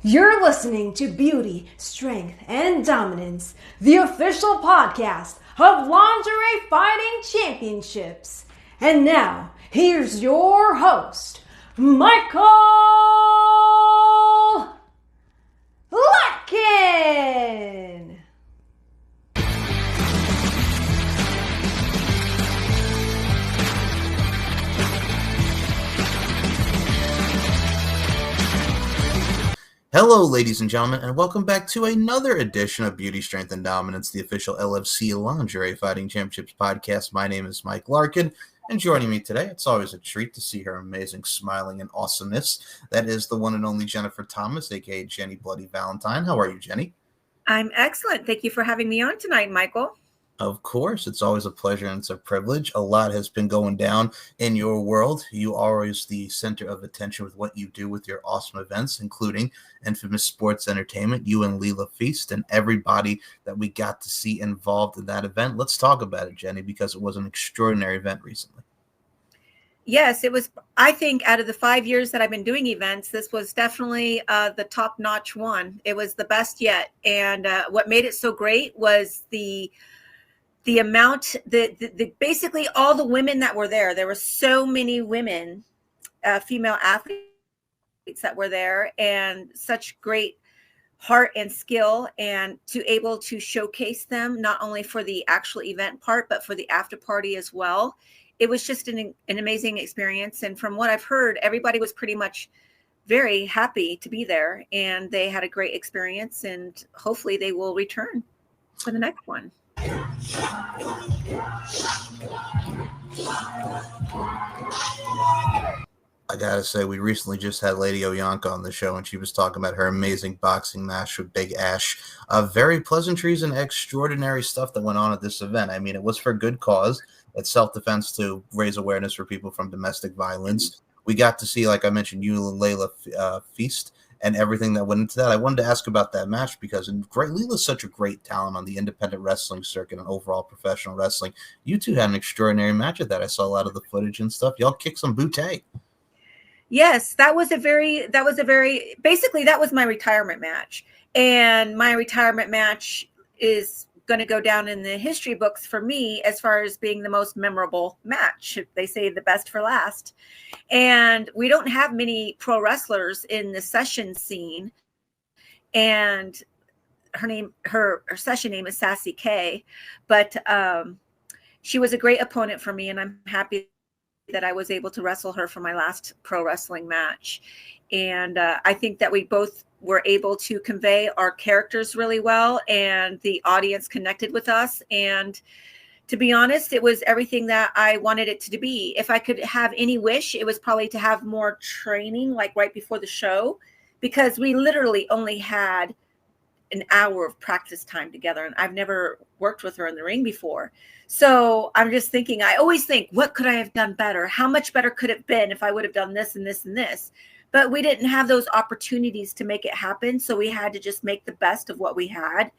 You're listening to Beauty, Strength, and Dominance, the official podcast of Lingerie Fighting Championships. And now, here's your host, Michael Larkin. Hello, ladies and gentlemen, and welcome back to another edition of Beauty, Strength, and Dominance, the official LFC Lingerie Fighting Championships podcast. My name is Mike Larkin, and joining me today, it's always a treat to see her amazing smiling and awesomeness. That is the one and only Jennifer Thomas, aka Jenny Bloody Valentine. How are you, Jenny? I'm excellent. Thank you for having me on tonight, Michael. Of course, it's always a pleasure and it's a privilege. A lot has been going down in your world. You are always the center of attention with what you do with your awesome events, including Infamous Sports Entertainment, you and Leela Feist, and everybody that we got to see involved in that event. Let's talk about it, Jenny, because it was an extraordinary event recently. Yes, it was. I think out of the 5 years that I've been doing events, this was definitely the top-notch one. It was the best yet. And what made it so great was the amount, basically all the women that were there. There were so many women, female athletes that were there, and such great heart and skill, and to able to showcase them not only for the actual event part, but for the after party as well. It was just an amazing experience. And from what I've heard, everybody was pretty much very happy to be there, and they had a great experience, and hopefully they will return for the next one. I gotta say, we recently just had Lady Oyanka on the show, and she was talking about her amazing boxing match with Big Ash. Very pleasantries and extraordinary stuff that went on at this event. I mean, it was for good cause. It's self-defense to raise awareness for people from domestic violence. We got to see, like I mentioned, you and Leela Feist and everything that went into that. I wanted to ask about that match because Leela's such a great talent on the independent wrestling circuit and overall professional wrestling. You two had an extraordinary match at that. I saw a lot of the footage and stuff. Y'all kicked some booty. Yes, that was basically that was my retirement match. And my retirement match is going to go down in the history books for me as far as being the most memorable match. They say the best for last. And we don't have many pro wrestlers in the session scene. And her session name is Sassy K, but she was a great opponent for me, and I'm happy that I was able to wrestle her for my last pro wrestling match. And I think that we both were able to convey our characters really well, and the audience connected with us. And to be honest, it was everything that I wanted it to be. If I could have any wish, it was probably to have more training, like right before the show, because we literally only had an hour of practice time together, and I've never worked with her in the ring before. So I'm just thinking, I always think, what could I have done better? How much better could it have been if I would have done this and this and this? But we didn't have those opportunities to make it happen. So we had to just make the best of what we had.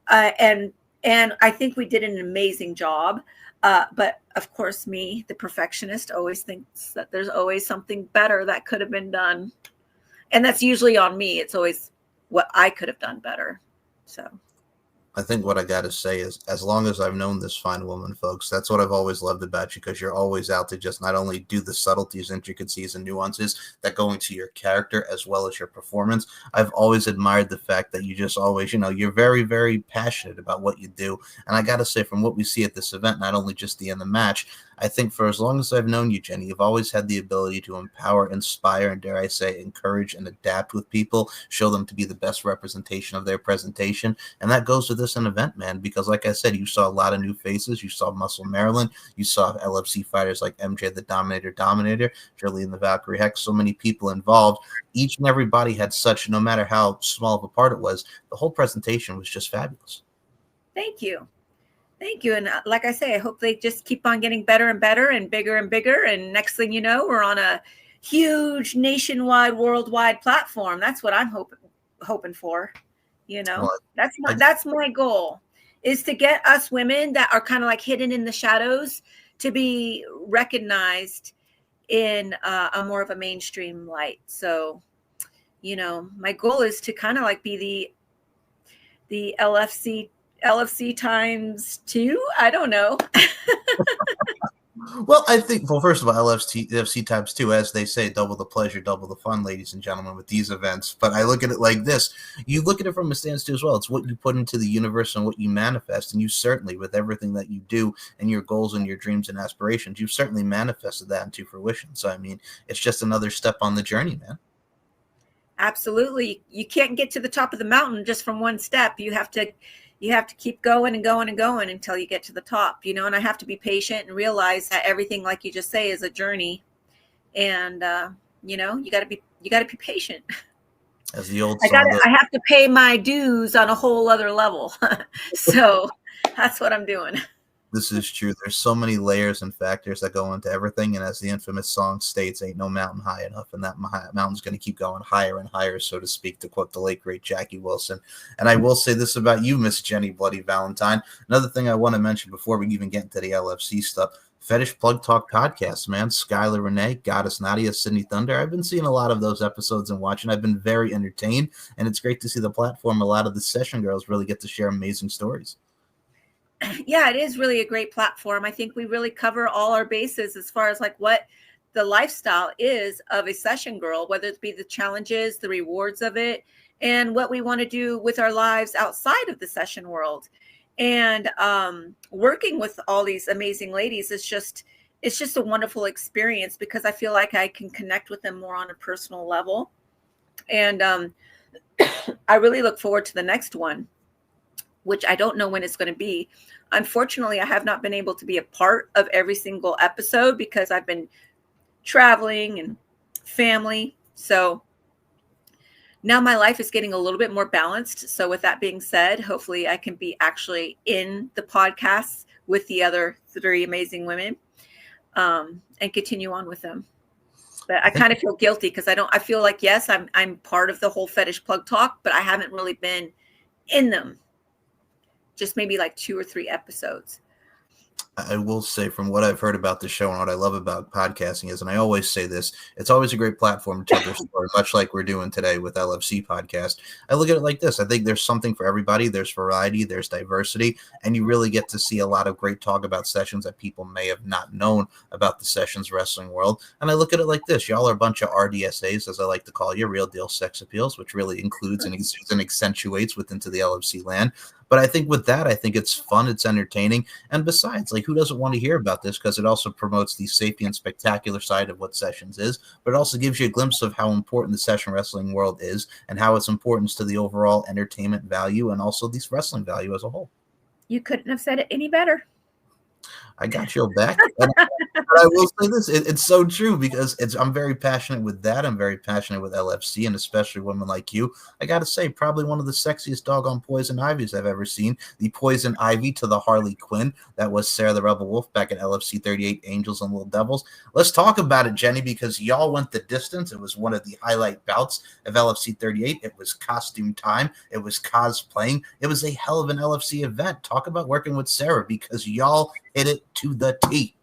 And I think we did an amazing job. But of course, me, the perfectionist, always thinks that there's always something better that could have been done. And that's usually on me. It's always what I could have done better. So I think what I got to say is, as long as I've known this fine woman, folks, that's what I've always loved about you, because you're always out to just not only do the subtleties, intricacies, and nuances that go into your character as well as your performance. I've always admired the fact that you just always, you're very, very passionate about what you do. And I got to say, from what we see at this event, not only just the end of the match, I think for as long as I've known you, Jenny, you've always had the ability to empower, inspire, and dare I say, encourage and adapt with people, show them to be the best representation of their presentation. And that goes to this event, man, because like I said, you saw a lot of new faces. You saw Muscle Maryland. You saw LFC fighters like MJ the Dominator, Shirley and the Valkyrie Hex, so many people involved. Each and everybody had such, no matter how small of a part it was, the whole presentation was just fabulous. Thank you. Thank you. And like I say, I hope they just keep on getting better and better and bigger and bigger. And next thing you know, we're on a huge nationwide, worldwide platform. That's what I'm hoping for. Well, that's my goal, is to get us women that are kind of like hidden in the shadows to be recognized in a more of a mainstream light. So my goal is to kind of like be the LFC times 2. I don't know. Well, I think, first of all, LFC times 2, as they say, double the pleasure, double the fun, ladies and gentlemen, with these events. But I look at it like this. You look at it from a stance too as well. It's what you put into the universe and what you manifest. And you certainly, with everything that you do and your goals and your dreams and aspirations, you've certainly manifested that into fruition. So, I mean, it's just another step on the journey, man. Absolutely. You can't get to the top of the mountain just from one step. You have to keep going and going and going until you get to the top, and I have to be patient and realize that everything, like you just say, is a journey. And, you gotta be patient. As the old song I have to pay my dues on a whole other level. So that's what I'm doing. This is true. There's so many layers and factors that go into everything. And as the infamous song states, ain't no mountain high enough. And that mountain's going to keep going higher and higher, so to speak, to quote the late, great Jackie Wilson. And I will say this about you, Miss Jenny Bloody Valentine. Another thing I want to mention before we even get into the LFC stuff, Fetish Plug Talk podcast, man. Skylar Renee, Goddess Nadia, Sydney Thunder. I've been seeing a lot of those episodes and watching. I've been very entertained. And it's great to see the platform. A lot of the session girls really get to share amazing stories. Yeah, it is really a great platform. I think we really cover all our bases as far as like what the lifestyle is of a session girl, whether it be the challenges, the rewards of it, and what we want to do with our lives outside of the session world. And working with all these amazing ladies it's just a wonderful experience because I feel like I can connect with them more on a personal level. And I really look forward to the next one, which I don't know when it's going to be. Unfortunately, I have not been able to be a part of every single episode because I've been traveling and family. So now my life is getting a little bit more balanced. So with that being said, hopefully I can be actually in the podcasts with the other 3 amazing women and continue on with them. But I kind of feel guilty because I feel like, yes, I'm part of the whole Fetish Plug Talk, but I haven't really been in them. Just maybe like 2 or 3 episodes. I will say from what I've heard about the show and what I love about podcasting is, and I always say this, it's always a great platform to tell their story, much like we're doing today with LFC podcast. I look at it like this. I think there's something for everybody. There's variety, there's diversity, and you really get to see a lot of great talk about sessions that people may have not known about the sessions wrestling world. And I look at it like this. Y'all are a bunch of RDSAs, as I like to call you, real deal sex appeals, which really includes and accentuates within the LFC land. But I think with that, I think it's fun, it's entertaining. And besides, like, who doesn't want to hear about this? Because it also promotes the safety and spectacular side of what sessions is, but it also gives you a glimpse of how important the session wrestling world is and how it's important to the overall entertainment value and also this wrestling value as a whole. You couldn't have said it any better. I got your back. And I will say this, it's so true because I'm very passionate with that. I'm very passionate with LFC and especially women like you. I got to say, probably one of the sexiest doggone poison ivies I've ever seen. The poison ivy to the Harley Quinn. That was Sarah the Rebel Wolf back in LFC 38, Angels and Little Devils. Let's talk about it, Jenny, because y'all went the distance. It was one of the highlight bouts of LFC 38. It was costume time. It was cosplaying. It was a hell of an LFC event. Talk about working with Sarah because y'all hit it to the T.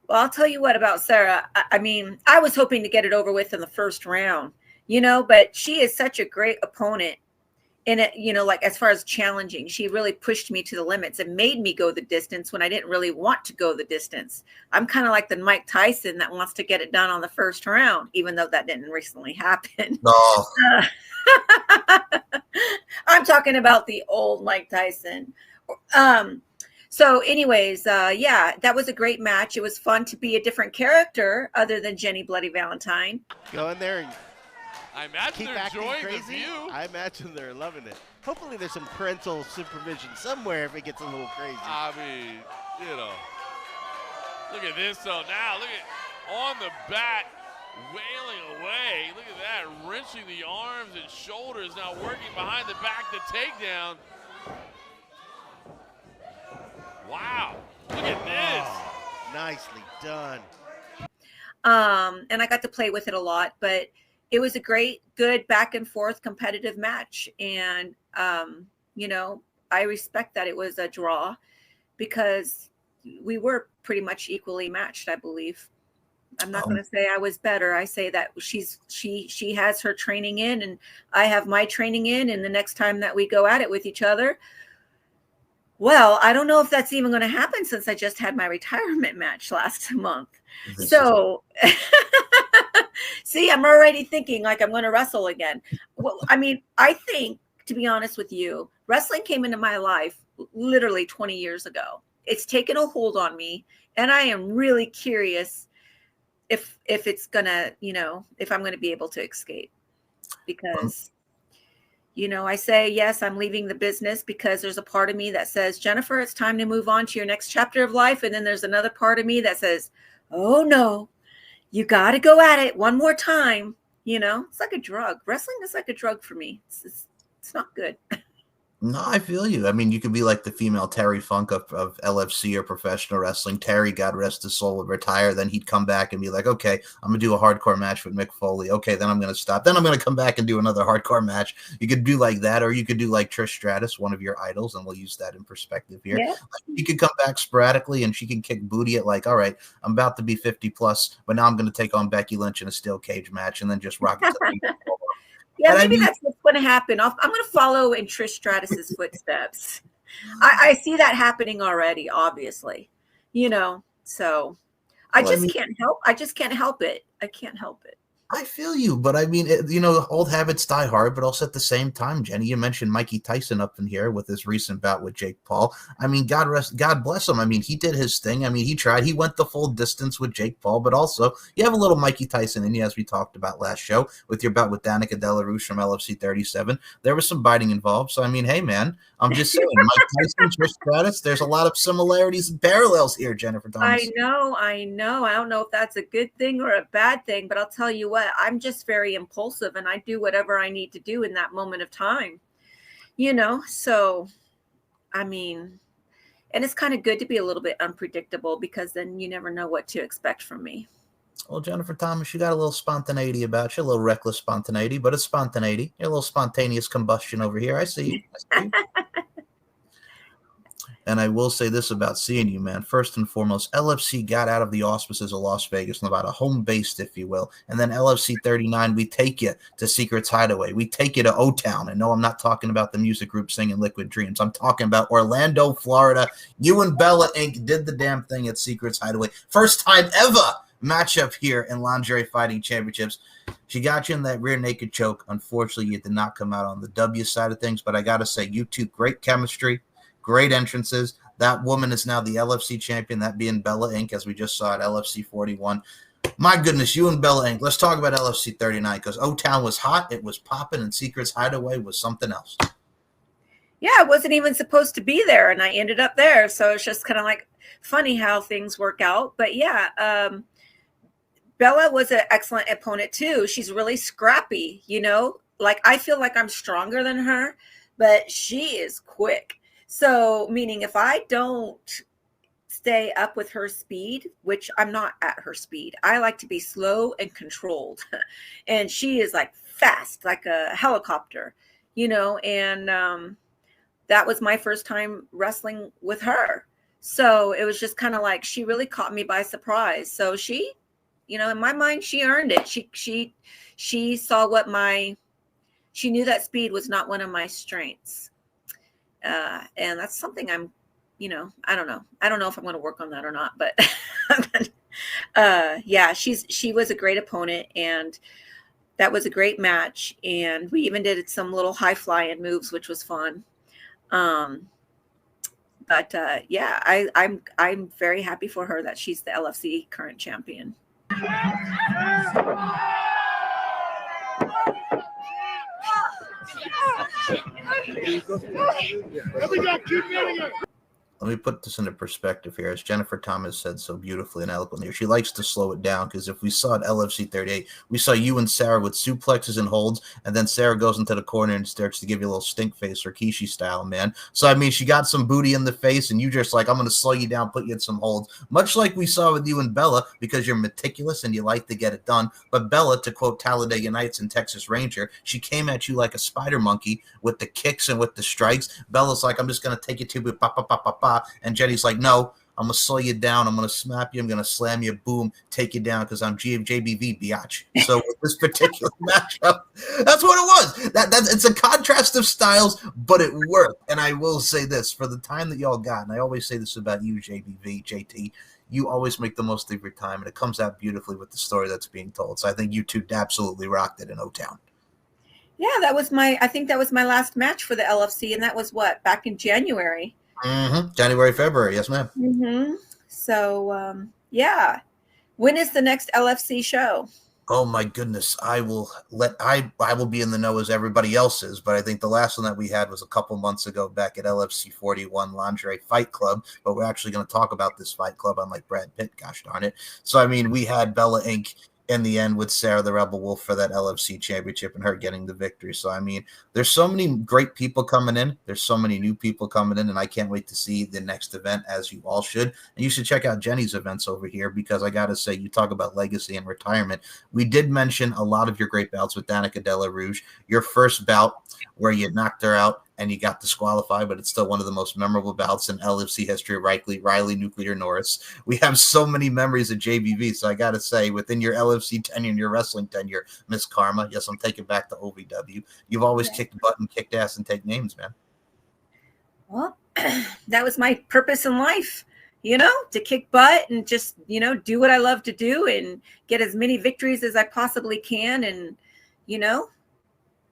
Well, I'll tell you what about Sarah. I mean, I was hoping to get it over with in the first round, but she is such a great opponent in it, like as far as challenging, she really pushed me to the limits and made me go the distance when I didn't really want to go the distance. I'm kind of like the Mike Tyson that wants to get it done on the first round, even though that didn't recently happen. Oh. I'm talking about the old Mike Tyson. So anyways, yeah, that was a great match. It was fun to be a different character other than Jenny Bloody Valentine. Go in there and I imagine they're enjoying the view. I imagine they're loving it. Hopefully there's some parental supervision somewhere if it gets a little crazy. I mean, look at this though. Now look at on the back, wailing away. Look at that, wrenching the arms and shoulders. Now working behind the back, the takedown. Wow, look at this. Oh, nicely done. And I got to play with it a lot, but it was a great, good back and forth competitive match. And, I respect that it was a draw because we were pretty much equally matched, I believe. I'm not going to say I was better. I say that she has her training in, and I have my training in. And the next time that we go at it with each other, well, I don't know if that's even going to happen since I just had my retirement match last month. So, see, I'm already thinking like I'm going to wrestle again. Well, I mean, I think, to be honest with you, wrestling came into my life literally 20 years ago. It's taken a hold on me, and I am really curious if it's gonna, if I'm gonna be able to escape, because, I say, yes, I'm leaving the business because there's a part of me that says, Jennifer, it's time to move on to your next chapter of life. And then there's another part of me that says, oh no, you got to go at it one more time. It's like a drug. Wrestling is like a drug for me. It's not good. No, I feel you. I mean, you could be like the female Terry Funk of LFC or professional wrestling. Terry, God rest his soul, would retire. Then he'd come back and be like, okay, I'm going to do a hardcore match with Mick Foley. Okay, then I'm going to stop. Then I'm going to come back and do another hardcore match. You could do like that, or you could do like Trish Stratus, one of your idols, and we'll use that in perspective here. Yeah. You could come back sporadically, and she can kick booty at like, all right, I'm about to be 50 plus, but now I'm going to take on Becky Lynch in a steel cage match and then just rock it to the Yeah, maybe that's what's going to happen. I'm going to follow in Trish Stratus's footsteps. I see that happening already, obviously. So I just can't help it. I can't help it. I feel you, but I mean, old habits die hard, but also at the same time, Jenny, you mentioned Mikey Tyson up in here with his recent bout with Jake Paul. I mean, God bless him. I mean, he did his thing. I mean, he tried. He went the full distance with Jake Paul, but also you have a little Mikey Tyson in you, as we talked about last show with your bout with Danika Delarouche from LFC 37. There was some biting involved. So, I mean, hey, man, I'm just saying, Mike Tyson, Trish Stratus, there's a lot of similarities and parallels here, Jennifer Thomas. I know. I don't know if that's a good thing or a bad thing, but I'll tell you what, I'm just very impulsive, and I do whatever I need to do in that moment of time, so I mean, and it's kind of good to be a little bit unpredictable, because then you never know what to expect from me. Well, Jennifer Thomas, you got a little spontaneity about you, a little reckless spontaneity, but it's spontaneity. You're a little spontaneous combustion over here. I see you. And I will say this about seeing you, man. First and foremost, LFC got out of the auspices of Las Vegas, Nevada, home based, if you will. And then LFC 39, we take you to Secret's Hideaway. We take you to O-Town. And no, I'm not talking about the music group singing Liquid Dreams. I'm talking about Orlando, Florida. You and Bella Inc. did the damn thing at Secret's Hideaway. First time ever matchup here in Lingerie Fighting Championships. She got you in that rear naked choke. Unfortunately, you did not come out on the W side of things. But I got to say, you two, great chemistry. Great entrances. That woman is now the LFC champion, that being Bella Inc., as we just saw at LFC 41. My goodness, you and Bella Inc. Let's talk about LFC 39, because O-Town was hot, it was popping, and Secret's Hideaway was something else. Yeah, I wasn't even supposed to be there, and I ended up there. So it's just kind of like funny how things work out. But yeah, Bella was an excellent opponent too. She's really scrappy, like I feel like I'm stronger than her, but she is quick. So, meaning if I don't stay up with her speed, which I'm not at her speed, I like to be slow and controlled. And she is like fast, like a helicopter, and that was my first time wrestling with her. So it was just kind of like, she really caught me by surprise. So she, in my mind, she earned it. She saw she knew that speed was not one of my strengths. And that's something I'm, I don't know. I don't know if I'm going to work on that or not, but yeah, she was a great opponent, and that was a great match. And we even did some little high flying moves, which was fun. But yeah, I'm very happy for her that she's the LFC current champion. Let me put this into perspective here. As Jennifer Thomas said so beautifully and eloquently, she likes to slow it down, because if we saw at LFC 38, we saw you and Sarah with suplexes and holds, and then Sarah goes into the corner and starts to give you a little stink face, Rikishi style, man. So, I mean, she got some booty in the face, and you just like, I'm going to slow you down, put you in some holds, much like we saw with you and Bella, because you're meticulous and you like to get it done. But Bella, to quote Talladega Nights and Texas Ranger, she came at you like a spider monkey with the kicks and with the strikes. Bella's like, I'm just going to take you to pa, pa, pa, pa, pa. And Jenny's like, no, I'm going to slow you down. I'm going to snap you. I'm going to slam you. Boom, take you down because I'm JBV, biatch. So with this particular matchup, that's what it was. It's a contrast of styles, but it worked. And I will say this, for the time that y'all got, and I always say this about you, JBV, JT, you always make the most of your time, and it comes out beautifully with the story that's being told. So I think you two absolutely rocked it in O-Town. Yeah, I think that was my last match for the LFC, and that was back in January. January, February, yes, ma'am. So, yeah. When is the next LFC show? Oh my goodness, I will be in the know as everybody else is, but I think the last one that we had was a couple months ago back at LFC 41 Lingerie Fight Club, but we're actually going to talk about this fight club unlike Brad Pitt, gosh darn it. So I mean, we had Bella Inc. in the end with Sarah the Rebel Wolfe for that LFC championship and her getting the victory. So I mean, there's so many great people coming in, there's so many new people coming in, and I can't wait to see the next event, as you all should. And you should check out Jenny's events over here, because I gotta say, you talk about legacy and retirement. We did mention a lot of your great bouts with Danika Della Rouge. Your first bout where you knocked her out and you got disqualified, but it's still one of the most memorable bouts in LFC history. Riley Nuclear Norris. We have so many memories of JBV, so I got to say, within your LFC tenure and your wrestling tenure, Miss Karma, yes, I'm taking back to OVW. You've always kicked butt and kicked ass and take names, man. Well, that was my purpose in life, to kick butt and just, do what I love to do and get as many victories as I possibly can, and,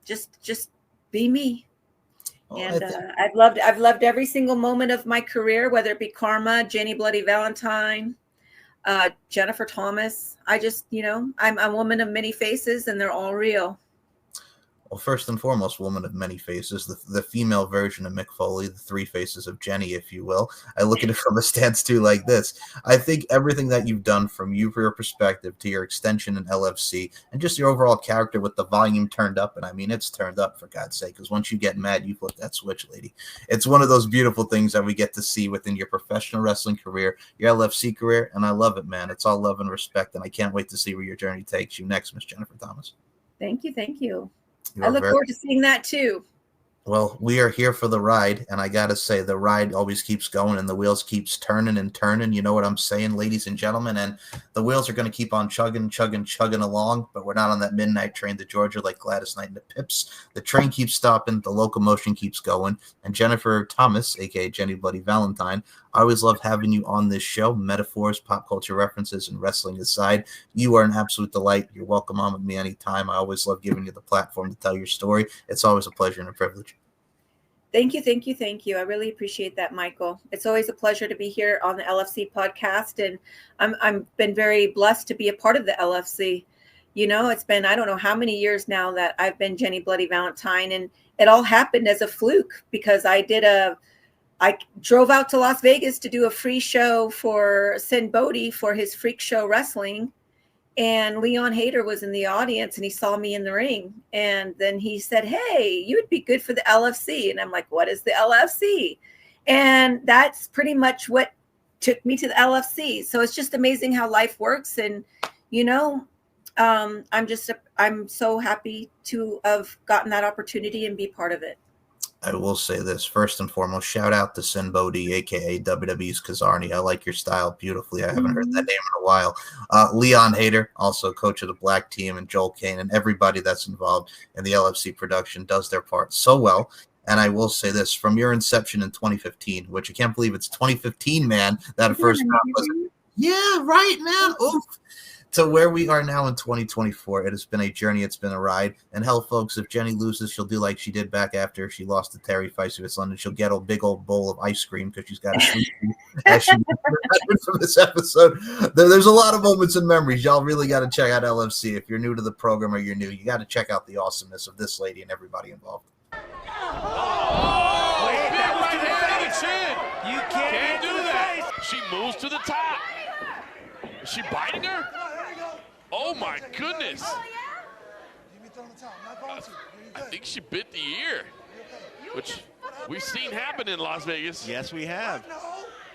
just be me. And I've loved every single moment of my career, whether it be Karma, Jenny Bloody Valentine, Jennifer Thomas. I just, I'm a woman of many faces, and they're all real. Well, first and foremost, woman of many faces, the female version of Mick Foley, the three faces of Jenny, if you will. I look at it from a stance too like this. I think everything that you've done, from your perspective to your extension in LFC and just your overall character with the volume turned up, and I mean, it's turned up for God's sake, because once you get mad, you flip that switch, lady. It's one of those beautiful things that we get to see within your professional wrestling career, your LFC career, and I love it, man. It's all love and respect, and I can't wait to see where your journey takes you next, Miss Jennifer Thomas. Thank you. I look forward to seeing that too. Well, we are here for the ride, and I gotta say, the ride always keeps going, and the wheels keeps turning and turning. You know what I'm saying, ladies and gentlemen? And the wheels are going to keep on chugging along, but we're not on that midnight train to Georgia like Gladys Knight and the Pips. The train keeps stopping, the locomotion keeps going, and Jennifer Thomas, aka Jenny Bloody Valentine, I always love having you on this show. Metaphors, pop culture references, and wrestling aside, you are an absolute delight. You're welcome on with me anytime. I always love giving you the platform to tell your story. It's always a pleasure and a privilege. Thank you. I really appreciate that, Michael. It's always a pleasure to be here on the LFC podcast, and I'm been very blessed to be a part of the LFC. It's been, I don't know how many years now that I've been Jenny Bloody Valentine, and it all happened as a fluke because I drove out to Las Vegas to do a free show for Sin Bodhi for his Freak Show Wrestling. And Leon Hayter was in the audience, and he saw me in the ring. And then he said, "Hey, you would be good for the LFC." And I'm like, "What is the LFC?" And that's pretty much what took me to the LFC. So it's just amazing how life works. And, I'm so happy to have gotten that opportunity and be part of it. I will say this, first and foremost, shout out to Sin Bodhi, a.k.a. WWE's Kazarni. I like your style beautifully. I haven't heard that name in a while. Leon Hayter, also coach of the Black Team, and Joel Kane, and everybody that's involved in the LFC production does their part so well. And I will say this, from your inception in 2015, which I can't believe it's 2015, man, that first round was, yeah, right, man, oof. To where we are now in 2024, it has been a journey. It's been a ride. And hell, folks, if Jenny loses, she'll do like she did back after she lost to Terry Feist of London. She'll get a big old bowl of ice cream because she's got a sweet as she from this episode. There's a lot of moments and memories. Y'all really got to check out LFC. If you're new to the program or you're new, you got to check out the awesomeness of this lady and everybody involved. You can't do that. She moves to the top. Is she biting her? Oh my goodness. I think she bit the ear, which we've seen happen in Las Vegas. Yes, we have.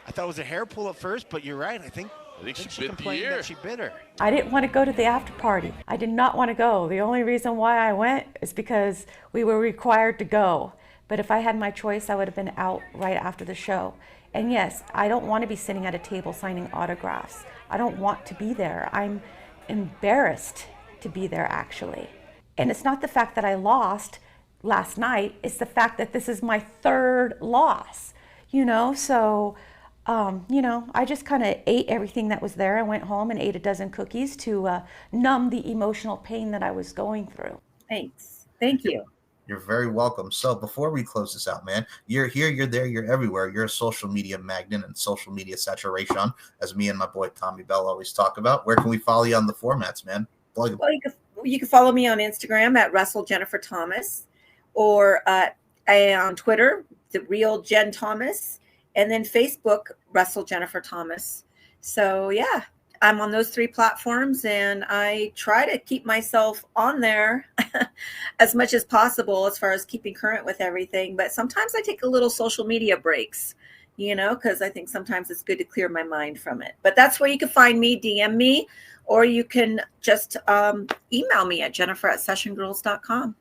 I thought it was a hair pull at first, but you're right. I think she bit the complained ear. that she bit her. I didn't want to go to the after party. I did not want to go. The only reason why I went is because we were required to go. But if I had my choice, I would have been out right after the show. And yes, I don't want to be sitting at a table signing autographs. I don't want to be there. I'm embarrassed to be there, actually. And it's not the fact that I lost last night, it's the fact that this is my third loss, so I just kind of ate everything that was there. I went home and ate a dozen cookies to numb the emotional pain that I was going through. Thanks. Thank you. You're very welcome. So before we close this out, man, you're here, you're there, you're everywhere. You're a social media magnet and social media saturation, as me and my boy Tommy Bell always talk about. Where can we follow you on the formats, man? Well, you can follow me on Instagram at Russell Jennifer Thomas, or on Twitter, The Real Jen Thomas, and then Facebook, Russell Jennifer Thomas. So yeah, I'm on those 3 platforms, and I try to keep myself on there as much as possible as far as keeping current with everything. But sometimes I take a little social media breaks, because I think sometimes it's good to clear my mind from it. But that's where you can find me, DM me, or you can just email me at jennifer@sessiongirls.com.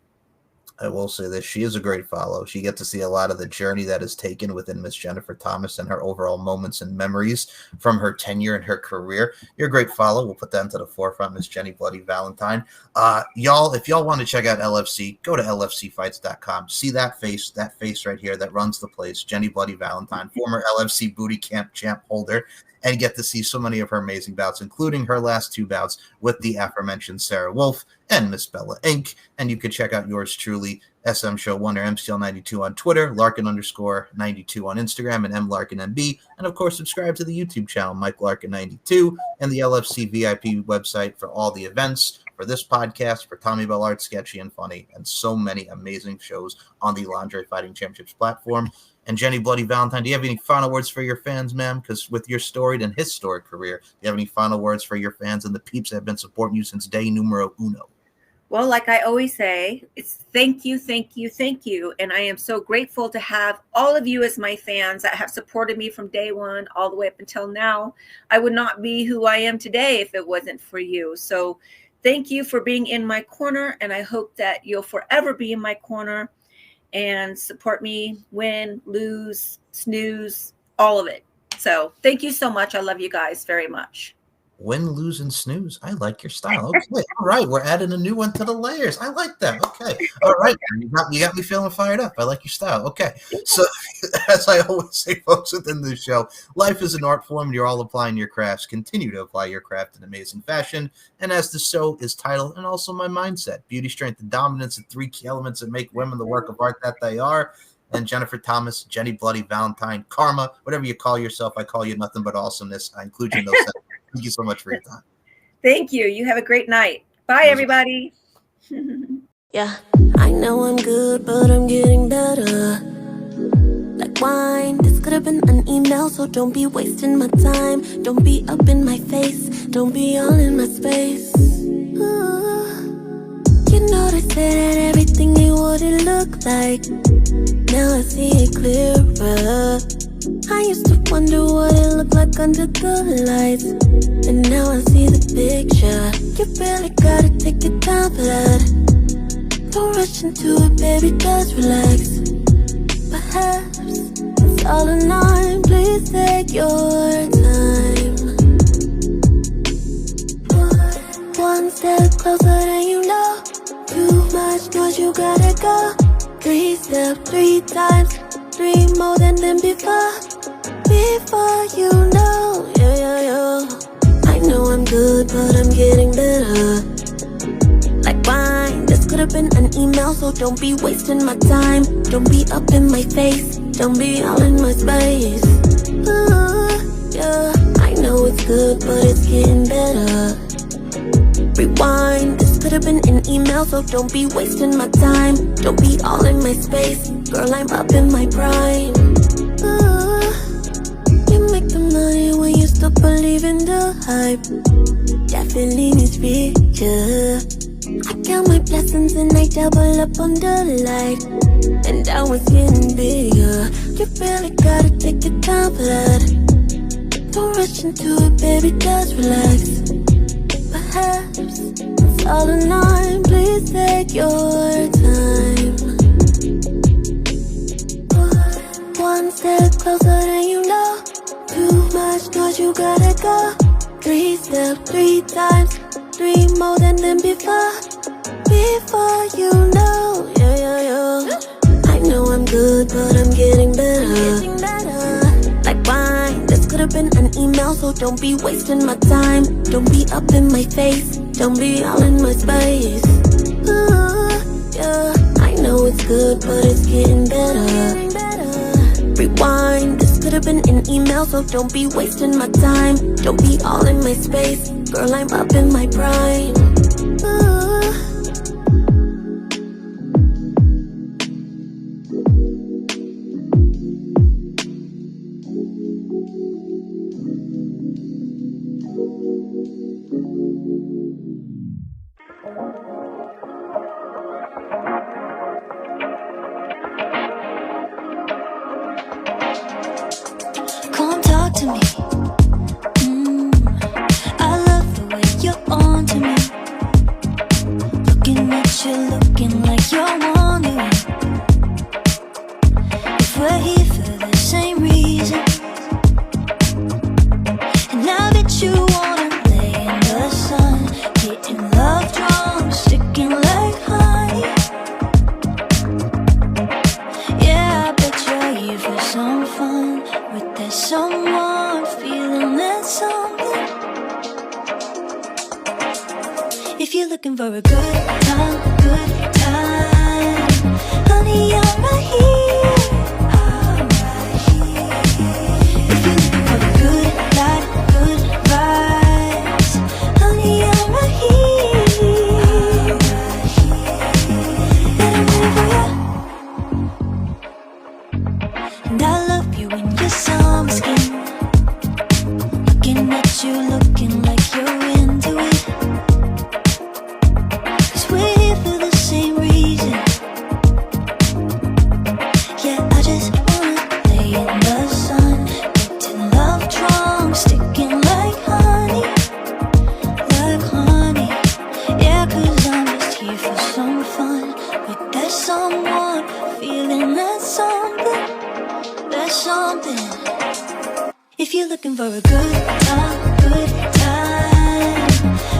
I will say this. She is a great follow. She gets to see a lot of the journey that is taken within Miss Jennifer Thomas and her overall moments and memories from her tenure and her career. You're a great follow. We'll put that into the forefront, Miss Jenny Bloody Valentine. Y'all, if y'all want to check out LFC, go to lfcfights.com. See that face right here that runs the place, Jenny Bloody Valentine, former LFC Booty Camp champ holder, and get to see so many of her amazing bouts, including her last 2 bouts with the aforementioned Sarah Wolfe and Miss Bella Inc. And you can check out yours truly, SM Show 1 or MCL92 on Twitter, Larkin_92 on Instagram, and MLarkinMB. And of course, subscribe to the YouTube channel, Mike Larkin92, and the LFC VIP website for all the events, for this podcast, for Tommy Bell Art, Sketchy and Funny, and so many amazing shows on the Lingerie Fighting Championships platform. And Jenny Bloody Valentine, do you have any final words for your fans, ma'am? Because with your storied and historic career, do you have any final words for your fans and the peeps that have been supporting you since day numero uno? Well, like I always say, it's thank you, thank you, thank you. And I am so grateful to have all of you as my fans that have supported me from day one all the way up until now. I would not be who I am today if it wasn't for you. So thank you for being in my corner. And I hope that you'll forever be in my corner and support me, win, lose, snooze, all of it. So thank you so much. I love you guys very much. Win, lose, and snooze. I like your style. Okay. All right. We're adding a new one to the layers. I like that. Okay. All right. You got me feeling fired up. I like your style. Okay. So as I always say, folks, within this show, life is an art form. You're all applying your crafts. Continue to apply your craft in amazing fashion. And as the show is titled, and also my mindset, beauty, strength, and dominance, the 3 key elements that make women the work of art that they are. And Jennifer Thomas, Jenny Bloody Valentine, Karma, whatever you call yourself, I call you nothing but awesomeness. I include you in those. Thank you so much for your time. Thank you. You have a great night. Bye, everybody. Yeah, I know I'm good, but I'm getting better. Like wine, this could have been an email, so don't be wasting my time. Don't be up in my face, don't be all in my space. Ooh. You know they say that everything ain't what it look like. Now I see it clearer. I used to wonder what it looked like under the lights, and now I see the picture. You really gotta take your time for that. Don't rush into it, baby, just relax. Perhaps it's all in line, please take your time. One step closer than you know. Too much noise, you gotta go. 3 steps, 3 times, 3 more than before. Before you know, yeah. I know I'm good, but I'm getting better. Like wine, this could have been an email, so don't be wasting my time. Don't be up in my face, don't be all in my space. Yeah, I know it's good, but it's getting better. Rewind, this could have been an email, so don't be wasting my time. Don't be all in my space, girl, I'm up in my prime. You make the money when you still believe in the hype. Definitely needs picture. I count my blessings and I double up on the light. And that one's getting bigger. You really gotta take your time for that. Don't rush into it, baby, just relax. Perhaps it's all in line, please take your time. closer than you know. Too much noise, you gotta go. 3 steps, 3 times, 3 more than before. Before you know, yeah. I know I'm good, but I'm getting better. Like wine, this could have been an email, so don't be wasting my time. Don't be up in my face, don't be all in my space. Yeah, I know it's good, but it's getting better. Rewind, this could have been an email, so don't be wasting my time. Don't be all in my space, girl, I'm up in my prime. Come talk to me. I love the way you're on to me. Looking at you, looking like you're wondering if we're here for the same reason. And now that you wanna lay in the sun, getting love drunk, sticking like honey. Yeah, I bet you're here for some fun with that someone, feeling that something. If you're looking for a good time, honey, I'm right here. If you're looking for a good life, good vibes, honey, I'm right here. And I'm ready for you. And I love you in your summer skin. Looking at you, looking like you're into it. 'Cause we're here for the same reason. Yeah, I just wanna lay in the sun, getting love drunk, sticking like honey. Like honey. Yeah, 'cause I'm just here for some fun with that someone, feeling that something. That's something. If you're looking for a good time,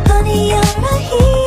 honey, I'm right here.